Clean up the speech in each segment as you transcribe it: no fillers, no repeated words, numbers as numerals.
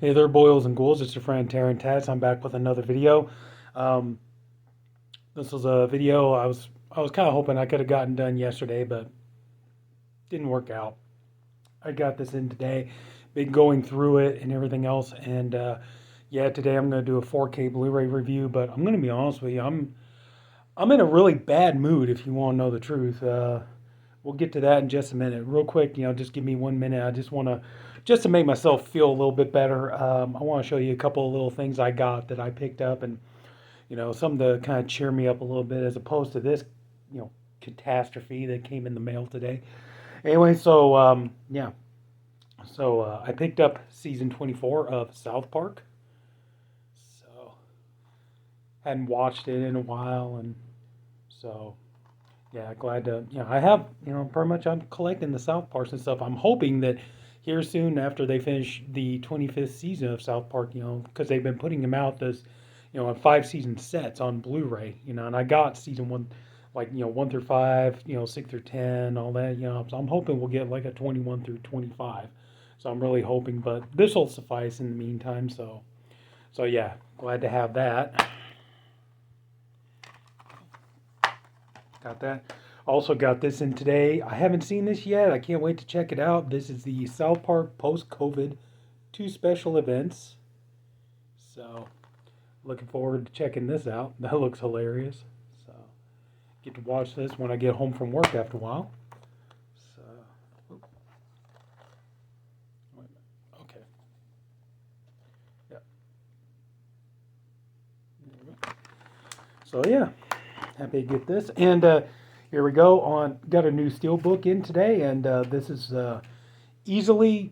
Hey there, boils and ghouls. It's your friend Tats. I'm back with another video. Um, this was a video I was kind of hoping I could have gotten done yesterday, but didn't work out. I got this in today. Been going through it and everything else, and yeah, today I'm going to do a 4K Blu-ray review. But I'm going to be honest with you, I'm in a really bad mood. If you want to know the truth, we'll get to that in just a minute. Real quick, just give me 1 minute. I just want to, just to make myself feel a little bit better. I want to show you a couple of little things I got that I picked up, and something to kind of cheer me up a little bit, as opposed to this, catastrophe that came in the mail today. Anyway, so yeah, so I picked up season 24 of South Park. So hadn't watched it in a while, and so yeah, glad to, I have, pretty much I'm collecting the South Parks and stuff. I'm hoping that here soon, after they finish the 25th season of South Park, because they've been putting them out this, on 5 season sets on Blu-ray, and I got season one, like, 1 through 5, 6 through 10, all that, so I'm hoping we'll get like a 21 through 25. So I'm really hoping, but this will suffice in the meantime. So yeah, glad to have that. Got that. Also got this in today. I haven't seen this yet. I can't wait to check it out. This is the South Park post-COVID 2 special events. So looking forward to checking this out. That looks hilarious. So get to watch this when I get home from work after a while. So okay. Yeah. So yeah, happy to get this. And here we go. Got a new steelbook in today, and this is easily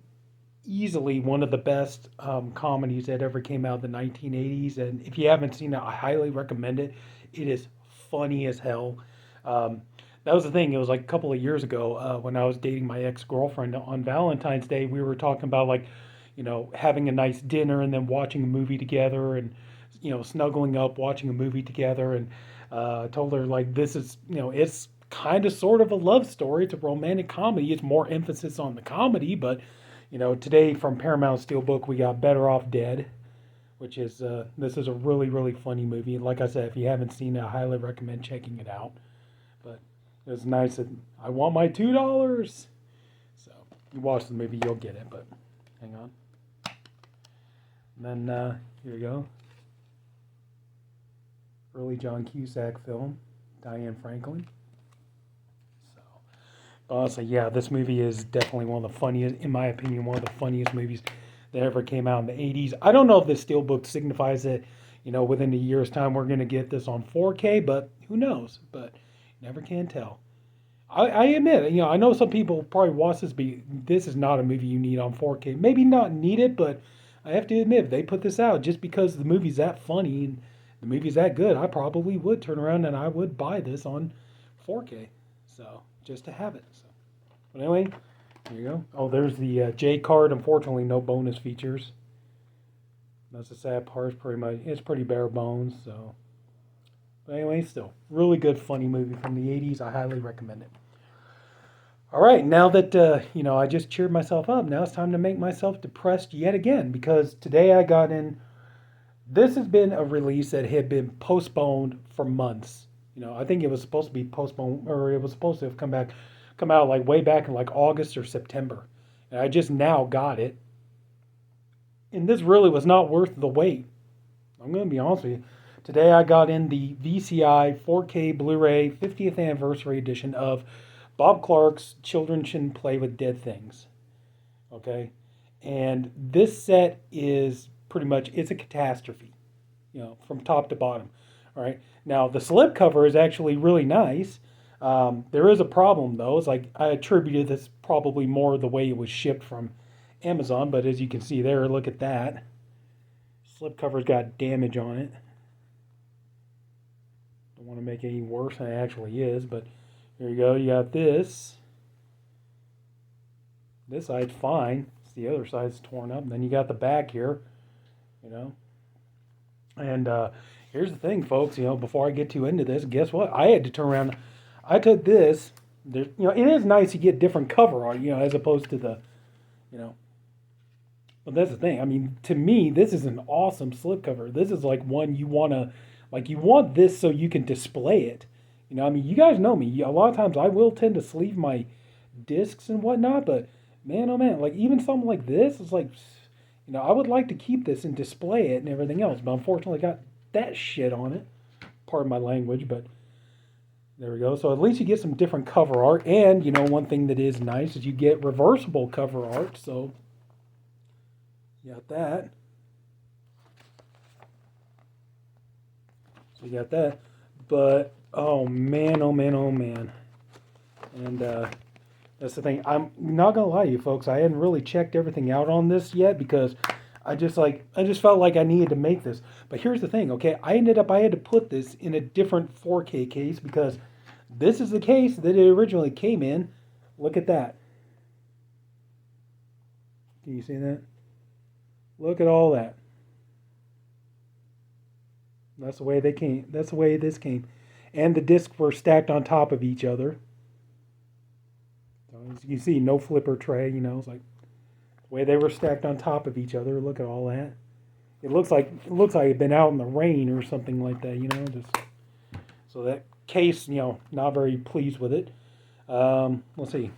one of the best comedies that ever came out in the 1980s. And if you haven't seen it, I highly recommend it. It is funny as hell. That was the thing. It was like a couple of years ago when I was dating my ex-girlfriend. On Valentine's Day, we were talking about, like, having a nice dinner and then watching a movie together, and snuggling up, watching a movie together. And I told her, like, this is, it's kind of sort of a love story. It's a romantic comedy. It's more emphasis on the comedy, but today from Paramount Steelbook, we got Better Off Dead, which is this is a really, really funny movie. And like I said, if you haven't seen it, I highly recommend checking it out. But it was nice that I want my $2. So you watch the movie, you'll get it. But hang on. And then here you go. Early John Cusack film, Diane Franklin. So honestly, yeah, this movie is definitely one of the funniest, in my opinion, one of the funniest movies that ever came out in the 80s. I don't know if this steelbook signifies that, within a year's time we're going to get this on 4K, but who knows? But you never can tell. I admit, I know some people probably watch this, but this is not a movie you need on 4K. Maybe not need it, but I have to admit, if they put this out just because the movie's that funny and the movie's that good, I probably would turn around and I would buy this on 4K. So, just to have it. So, but anyway, there you go. Oh, there's the J card. Unfortunately, no bonus features. That's the sad part. It's pretty bare bones. So, but anyway, still really good, funny movie from the 80s. I highly recommend it. All right, now that I just cheered myself up, now it's time to make myself depressed yet again, because today I got in. This has been a release that had been postponed for months. I think it was supposed to be postponed, or it was supposed to have come out like way back in like August or September. And I just now got it. And this really was not worth the wait. I'm going to be honest with you. Today I got in the VCI 4K Blu-ray 50th anniversary edition of Bob Clark's Children Shouldn't Play with Dead Things. Okay? And this set is pretty much, it's a catastrophe, from top to bottom. All right. Now the slipcover is actually really nice. There is a problem though. It's like I attributed this probably more the way it was shipped from Amazon, but as you can see there, look at that. Slipcover's got damage on it. Don't want to make it any worse than it actually is, but here you go. You got this. This side's fine. The other side's torn up. And then you got the back here. And here's the thing, folks. Before I get too into this, guess what? I had to turn around. I took this. It is nice to get different cover on, as opposed to the, But that's the thing. I mean, to me, this is an awesome slipcover. This is like one you want to, like, you want this so you can display it. You know, I mean, you guys know me. A lot of times I will tend to sleeve my discs and whatnot, but man, oh man, like even something like this is like, you know, I would like to keep this and display it and everything else, but unfortunately, I got that shit on it. Pardon my language, but there we go. So at least you get some different cover art, and you know, one thing that is nice is you get reversible cover art. So you got that. So you got that. But oh man, oh man, oh man. And that's the thing. I'm not gonna lie to you folks. I hadn't really checked everything out on this yet because I just felt like I needed to make this. But here's the thing, okay? I had to put this in a different 4K case because this is the case that it originally came in. Look at that. Can you see that? Look at all that. That's the way they came. That's the way this came. And the discs were stacked on top of each other. So as you see, no flipper tray, you know, it's like the way they were stacked on top of each other. Look at all that. It looks like it'd been out in the rain or something like that, you know, just so that case, you know, not very pleased with it. Let's see.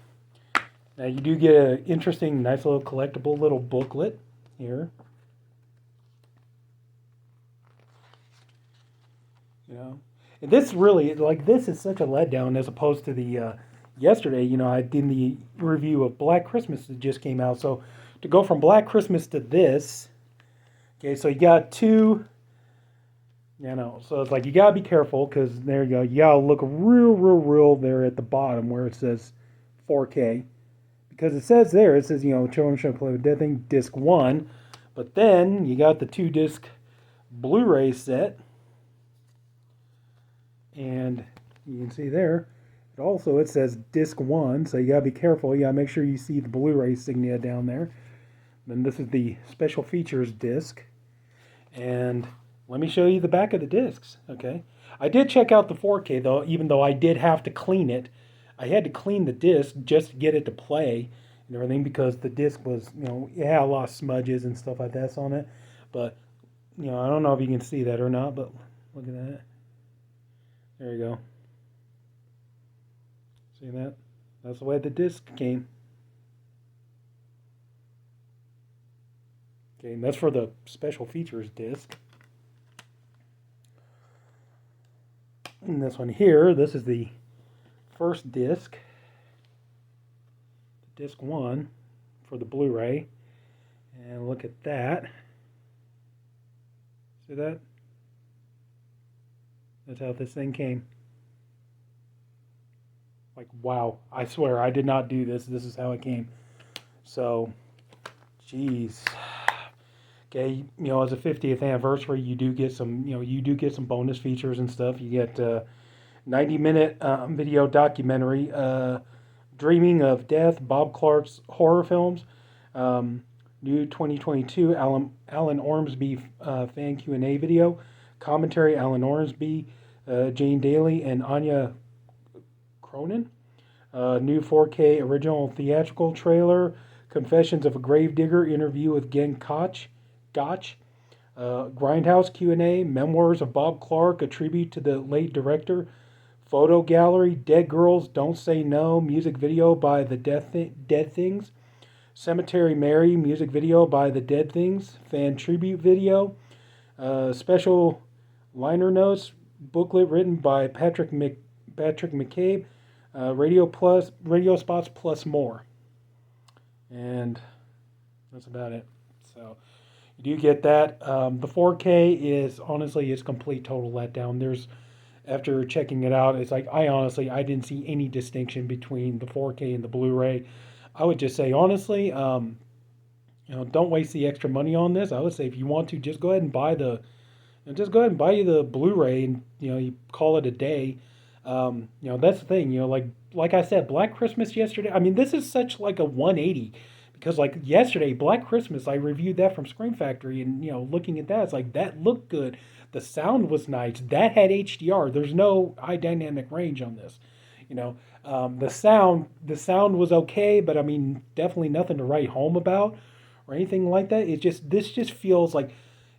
Now you do get an interesting, nice little collectible little booklet here. You know, and this really, like, this is such a letdown as opposed to the yesterday. You know, I did the review of Black Christmas that just came out. So to go from Black Christmas to this, okay, so you got two. You know, so it's like you gotta be careful because there you go. You gotta look real there at the bottom where it says 4K, because it says there, it says, you know, Children Should Play with Dead Thing Disc 1, but then you got the 2-disc Blu-ray set, and you can see there, it says Disc 1, so you gotta be careful. You gotta make sure you see the Blu-ray insignia down there. Then this is the special features disc, and let me show you the back of the discs, okay? I did check out the 4K, though, even though I did have to clean it. I had to clean the disc just to get it to play and everything because the disc was, you know, it had a lot of smudges and stuff like that on it. But, you know, I don't know if you can see that or not, but look at that. There you go. See that? That's the way the disc came. Okay, and that's for the special features disc. And this one here, this is the first disc, disc 1 for the Blu-ray. And look at that. See that? That's how this thing came. Like, wow, I swear I did not do this. This is how it came. So, geez. Okay, you know, as a 50th anniversary, you do get some, you know, you do get some bonus features and stuff. You get 90-minute video documentary, Dreaming of Death, Bob Clark's horror films, new 2022 Alan Ormsby fan Q&A video, commentary Alan Ormsby, Jane Daly, and Anya Cronin, new 4K original theatrical trailer, Confessions of a Gravedigger, interview with Gen Koch, Grindhouse Q&A, Memoirs of Bob Clark, a tribute to the late director, photo gallery, Dead Girls Don't Say No, music video by the Dead Things, Cemetery Mary, music video by the Dead Things, fan tribute video, special liner notes, booklet written by Patrick McCabe, radio spots plus more. And that's about it. So you do get that. The 4K is honestly complete total letdown. After checking it out, it's like I didn't see any distinction between the 4K and the Blu-ray. I would just say honestly, you know, don't waste the extra money on this. I would say if you want to, just go ahead and buy the Blu-ray, and you know, you call it a day. You know, that's the thing. You know, like I said, Black Christmas yesterday. I mean, this is such like a 180. Because like yesterday, Black Christmas, I reviewed that from Scream Factory, and you know, looking at that, it's like that looked good. The sound was nice. That had HDR. There's no high dynamic range on this. You know, the sound was okay, but I mean, definitely nothing to write home about or anything like that. This just feels like,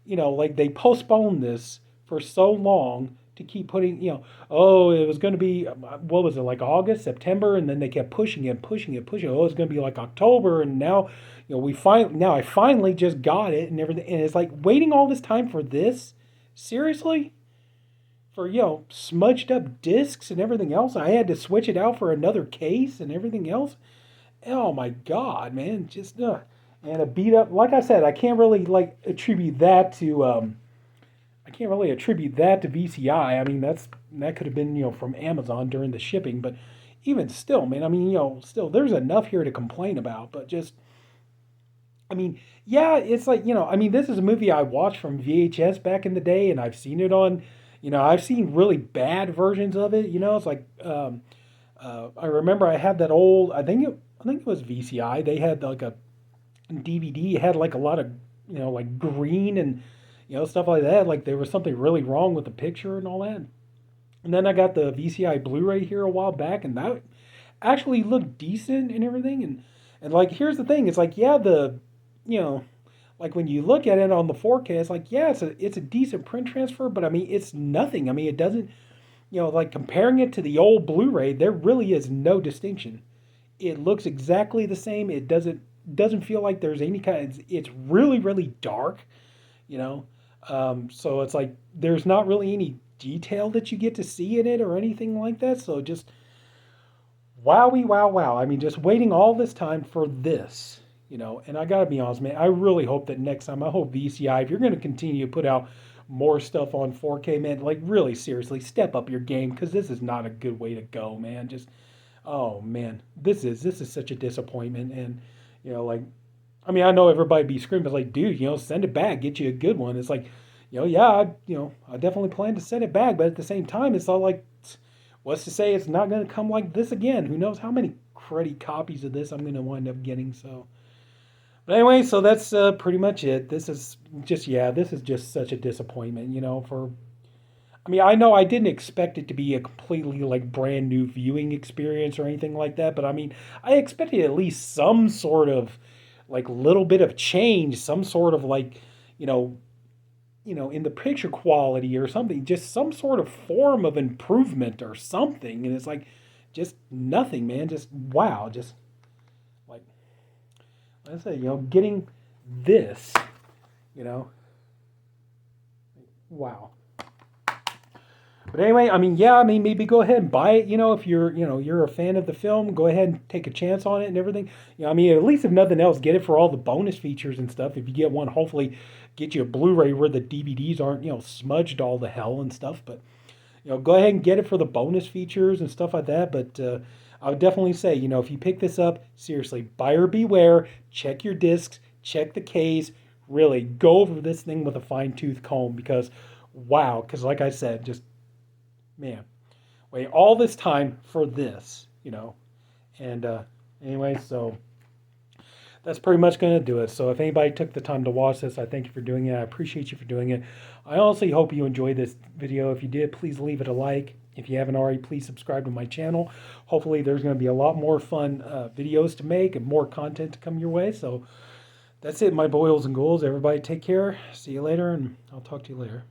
like they postponed this for so long to keep putting, oh, it was going to be, what was it, like August, September, and then they kept pushing it, pushing it, pushing it. Oh, it's going to be like October, and now, now I finally just got it and everything, and it's like waiting all this time for this, seriously, for smudged up discs and everything else. I had to switch it out for another case and everything else. Oh my God, man, just and a beat up. Like I said, I can't really like attribute that to VCI. I mean, that could have been from Amazon during the shipping, but even still, man, I mean, still there's enough here to complain about. But just, I mean, yeah, it's like I mean, this is a movie I watched from VHS back in the day, and I've seen it on, I've seen really bad versions of it. It's like I remember I had that old, I think it was VCI. They had like a DVD. It had like a lot of like green and stuff like that. Like there was something really wrong with the picture and all that. And then I got the VCI Blu-ray here a while back, and that actually looked decent and everything. And like here's the thing, it's like yeah, like when you look at it on the 4K, it's like yeah, it's a decent print transfer, but I mean it's nothing. I mean it doesn't, like comparing it to the old Blu-ray, there really is no distinction. It looks exactly the same. It doesn't feel like there's any kind. It's really really dark, you know. So it's like there's not really any detail that you get to see in it or anything like that. So just wowie wow wow. I mean, just waiting all this time for this, And I gotta be honest, man. I really hope that next time, I hope VCI, if you're gonna continue to put out more stuff on 4K, man, like really seriously, step up your game because this is not a good way to go, man. Just oh man, this is such a disappointment, and like I mean, I know everybody be screaming, but like, dude, send it back, get you a good one. It's like, yeah, I definitely plan to send it back, but at the same time, it's all like, what's to say it's not going to come like this again? Who knows how many cruddy copies of this I'm going to wind up getting? So, but anyway, so that's pretty much it. This is just such a disappointment, for. I mean, I know I didn't expect it to be a completely like brand new viewing experience or anything like that, but I mean, I expected at least some sort of like little bit of change, some sort of like, you know, in the picture quality or something, just some sort of form of improvement or something. And it's like just nothing, man. Just wow, just like I said, getting this, you know, wow. But anyway, I mean, yeah, I mean, maybe go ahead and buy it. If you're a fan of the film, go ahead and take a chance on it and everything. I mean, at least if nothing else, get it for all the bonus features and stuff. If you get one, hopefully get you a Blu-ray where the DVDs aren't, smudged all the hell and stuff. But, go ahead and get it for the bonus features and stuff like that. But I would definitely say, if you pick this up, seriously, buyer beware. Check your discs, check the case. Really, go over this thing with a fine-tooth comb because, wow, because like I said, just man, wait all this time for this, And anyway, so that's pretty much going to do it. So if anybody took the time to watch this, I thank you for doing it. I appreciate you for doing it. I honestly hope you enjoyed this video. If you did, please leave it a like. If you haven't already, please subscribe to my channel. Hopefully there's going to be a lot more fun videos to make and more content to come your way. So that's it, my boils and ghouls. Everybody take care. See you later, and I'll talk to you later.